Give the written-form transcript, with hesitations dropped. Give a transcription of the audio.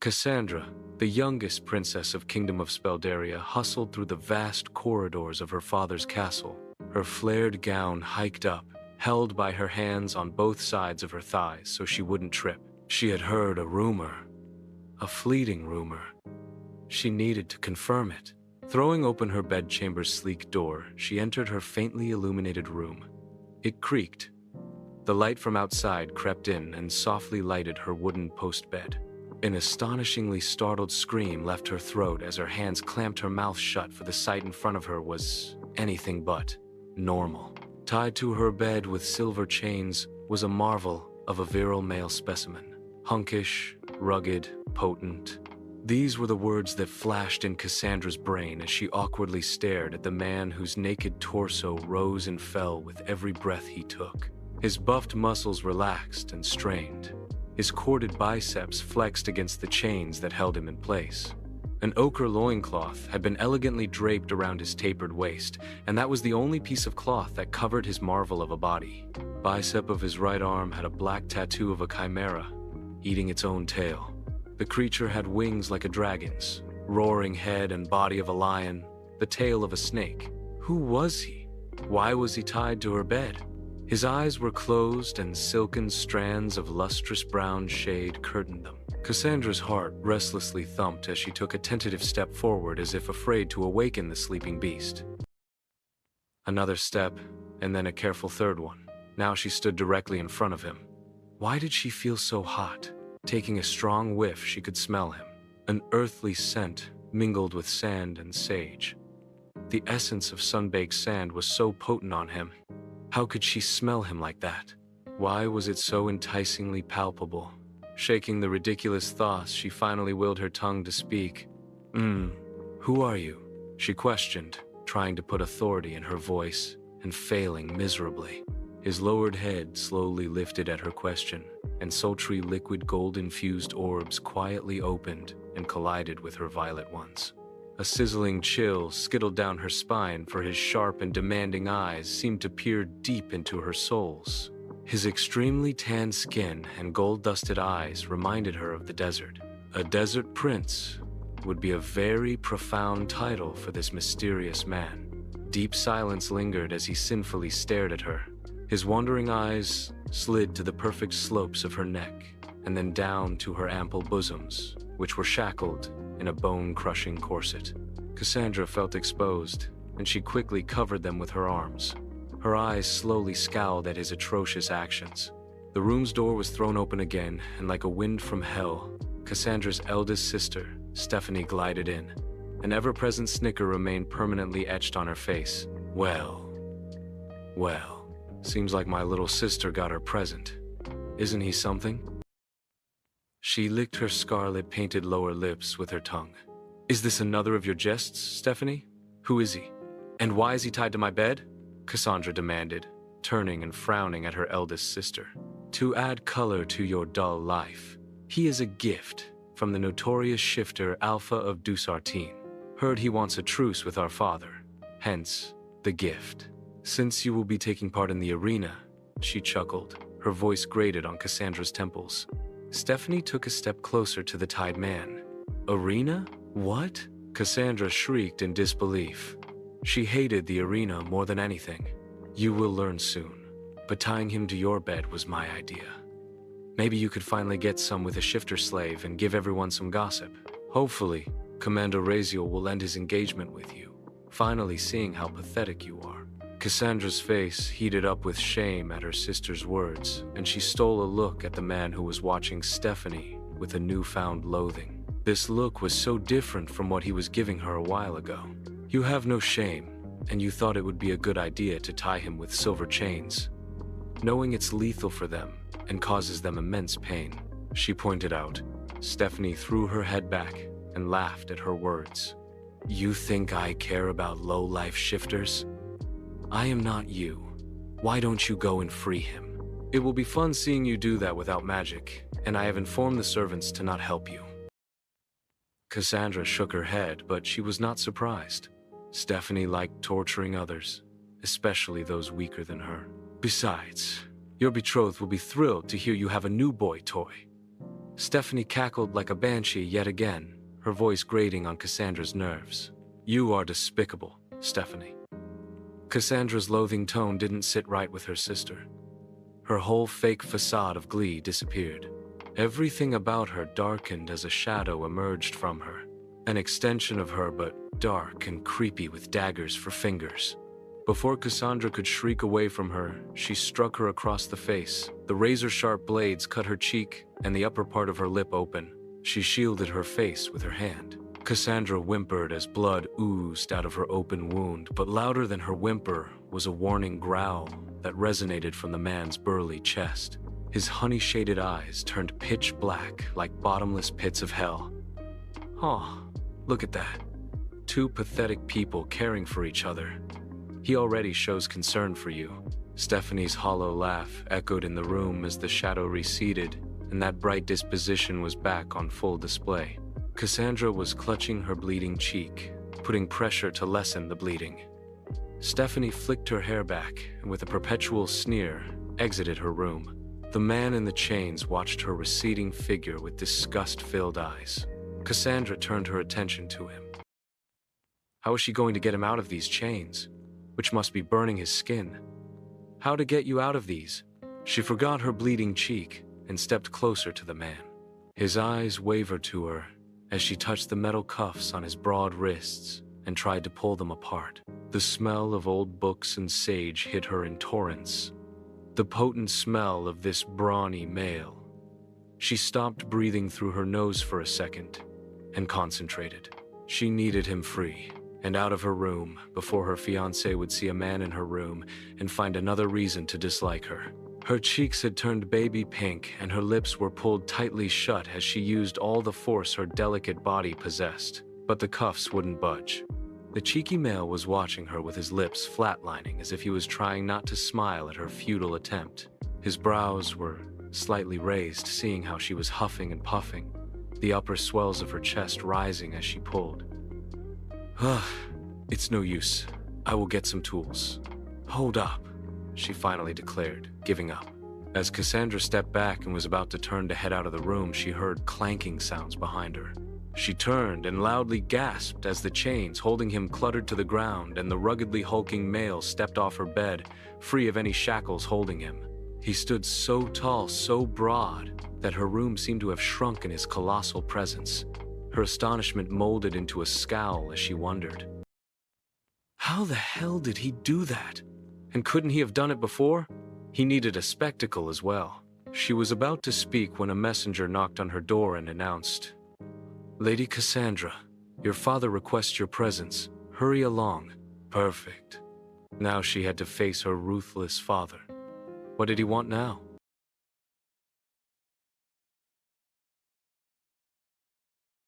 Cassandra, the youngest princess of Kingdom of Speldaria, hustled through the vast corridors of her father's castle, her flared gown hiked up, held by her hands on both sides of her thighs so she wouldn't trip. She had heard a rumor, a fleeting rumor. She needed to confirm it. Throwing open her bedchamber's sleek door, she entered her faintly illuminated room. It creaked. The light from outside crept in and softly lighted her wooden post bed. An astonishingly startled scream left her throat as her hands clamped her mouth shut, for the sight in front of her was anything but normal. Tied to her bed with silver chains was a marvel of a virile male specimen. Hunkish, rugged, potent. These were the words that flashed in Cassandra's brain as she awkwardly stared at the man whose naked torso rose and fell with every breath he took. His buffed muscles relaxed and strained. His corded biceps flexed against the chains that held him in place. An ochre loincloth had been elegantly draped around his tapered waist, and that was the only piece of cloth that covered his marvel of a body. Bicep of his right arm had a black tattoo of a chimera, eating its own tail. The creature had wings like a dragon's, roaring head and body of a lion, the tail of a snake. Who was he? Why was he tied to her bed? His eyes were closed and silken strands of lustrous brown shade curtained them. Cassandra's heart restlessly thumped as she took a tentative step forward, as if afraid to awaken the sleeping beast. Another step, and then a careful third one. Now she stood directly in front of him. Why did she feel so hot? Taking a strong whiff, she could smell him. An earthly scent mingled with sand and sage. The essence of sun-baked sand was so potent on him. How could she smell him like that? Why was it so enticingly palpable? Shaking the ridiculous thoughts, she finally willed her tongue to speak. Who are you? She questioned, trying to put authority in her voice, and failing miserably. His lowered head slowly lifted at her question, and sultry liquid gold-infused orbs quietly opened and collided with her violet ones. A sizzling chill skittled down her spine, for his sharp and demanding eyes seemed to peer deep into her soles. His extremely tanned skin and gold-dusted eyes reminded her of the desert. A desert prince would be a very profound title for this mysterious man. Deep silence lingered as he sinfully stared at her. His wandering eyes slid to the perfect slopes of her neck, and then down to her ample bosoms, which were shackled in a bone-crushing corset. Cassandra felt exposed, and she quickly covered them with her arms. Her eyes slowly scowled at his atrocious actions. The room's door was thrown open again, and like a wind from hell, Cassandra's eldest sister, Stephanie, glided in. An ever-present snicker remained permanently etched on her face. Well, seems like my little sister got her present. Isn't he something? She licked her scarlet-painted lower lips with her tongue. Is this another of your jests, Stephanie? Who is he? And why is he tied to my bed? Cassandra demanded, turning and frowning at her eldest sister. To add color to your dull life, he is a gift from the notorious shifter Alpha of Dusartine. Heard he wants a truce with our father, hence the gift. Since you will be taking part in the arena, she chuckled, her voice grated on Cassandra's temples. Stephanie took a step closer to the tied man. Arena? What? Cassandra shrieked in disbelief. She hated the arena more than anything. You will learn soon, but tying him to your bed was my idea. Maybe you could finally get some with a shifter slave and give everyone some gossip. Hopefully, Commander Raziel will end his engagement with you, finally seeing how pathetic you are. Cassandra's face heated up with shame at her sister's words, and she stole a look at the man who was watching Stephanie with a newfound loathing. This look was so different from what he was giving her a while ago. You have no shame, and you thought it would be a good idea to tie him with silver chains, knowing it's lethal for them and causes them immense pain, she pointed out. Stephanie threw her head back and laughed at her words. You think I care about low-life shifters? I am not you. Why don't you go and free him? It will be fun seeing you do that without magic, and I have informed the servants to not help you. Cassandra shook her head, but she was not surprised. Stephanie liked torturing others, especially those weaker than her. Besides, your betrothed will be thrilled to hear you have a new boy toy. Stephanie cackled like a banshee yet again, her voice grating on Cassandra's nerves. "You are despicable, Stephanie." Cassandra's loathing tone didn't sit right with her sister. Her whole fake facade of glee disappeared. Everything about her darkened as a shadow emerged from her. An extension of her, but dark and creepy with daggers for fingers. Before Cassandra could shriek away from her, she struck her across the face. The razor-sharp blades cut her cheek and the upper part of her lip open. She shielded her face with her hand. Cassandra whimpered as blood oozed out of her open wound, but louder than her whimper was a warning growl that resonated from the man's burly chest. His honey-shaded eyes turned pitch black like bottomless pits of hell. "Oh, look at that. Two pathetic people caring for each other. He already shows concern for you." Stephanie's hollow laugh echoed in the room as the shadow receded, and that bright disposition was back on full display. Cassandra was clutching her bleeding cheek, putting pressure to lessen the bleeding. Stephanie flicked her hair back and with a perpetual sneer, exited her room. The man in the chains watched her receding figure with disgust-filled eyes. Cassandra turned her attention to him. How is she going to get him out of these chains, which must be burning his skin? How to get you out of these? She forgot her bleeding cheek and stepped closer to the man. His eyes wavered to her as she touched the metal cuffs on his broad wrists and tried to pull them apart. The smell of old books and sage hit her in torrents. The potent smell of this brawny male. She stopped breathing through her nose for a second and concentrated. She needed him free and out of her room before her fiancé would see a man in her room and find another reason to dislike her. Her cheeks had turned baby pink and her lips were pulled tightly shut as she used all the force her delicate body possessed, but the cuffs wouldn't budge. The cheeky male was watching her with his lips flatlining as if he was trying not to smile at her futile attempt. His brows were slightly raised, seeing how she was huffing and puffing, the upper swells of her chest rising as she pulled. It's no use. I will get some tools." "Hold up," she finally declared, giving up. As Cassandra stepped back and was about to turn to head out of the room, she heard clanking sounds behind her. She turned and loudly gasped as the chains holding him cluttered to the ground and the ruggedly hulking male stepped off her bed, free of any shackles holding him. He stood so tall, so broad, that her room seemed to have shrunk in his colossal presence. Her astonishment molded into a scowl as she wondered. How the hell did he do that? And couldn't he have done it before? He needed a spectacle as well. She was about to speak when a messenger knocked on her door and announced, "Lady Cassandra, your father requests your presence. Hurry along." Perfect. Now she had to face her ruthless father. What did he want now?